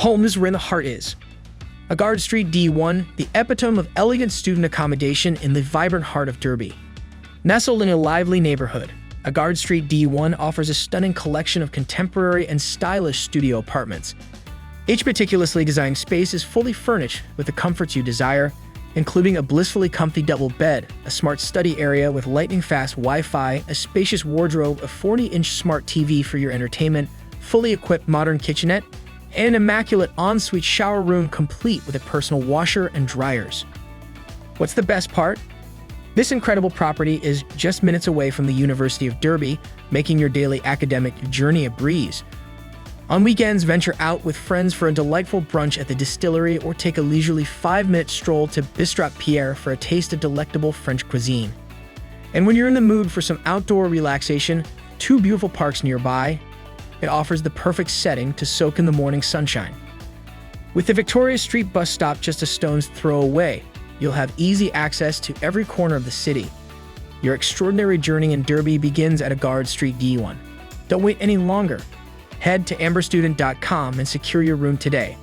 Home is where the heart is. Agard Street DE1, the epitome of elegant student accommodation in the vibrant heart of Derby. Nestled in a lively neighborhood, Agard Street DE1 offers a stunning collection of contemporary and stylish studio apartments. Each meticulously designed space is fully furnished with the comforts you desire, including a blissfully comfy double bed, a smart study area with lightning-fast Wi-Fi, a spacious wardrobe, a 40-inch smart TV for your entertainment, fully equipped modern kitchenette, and an immaculate ensuite shower room complete with a personal washer and dryers. What's the best part? This incredible property is just minutes away from the University of Derby, making your daily academic journey a breeze. On weekends, venture out with friends for a delightful brunch at the distillery or take a leisurely 5-minute stroll to Bistrot Pierre for a taste of delectable French cuisine. And when you're in the mood for some outdoor relaxation, 2 beautiful parks nearby, it offers the perfect setting to soak in the morning sunshine. With the Victoria Street bus stop just a stone's throw away, you'll have easy access to every corner of the city. Your extraordinary journey in Derby begins at Agard Street DE1. Don't wait any longer. Head to amberstudent.com and secure your room today.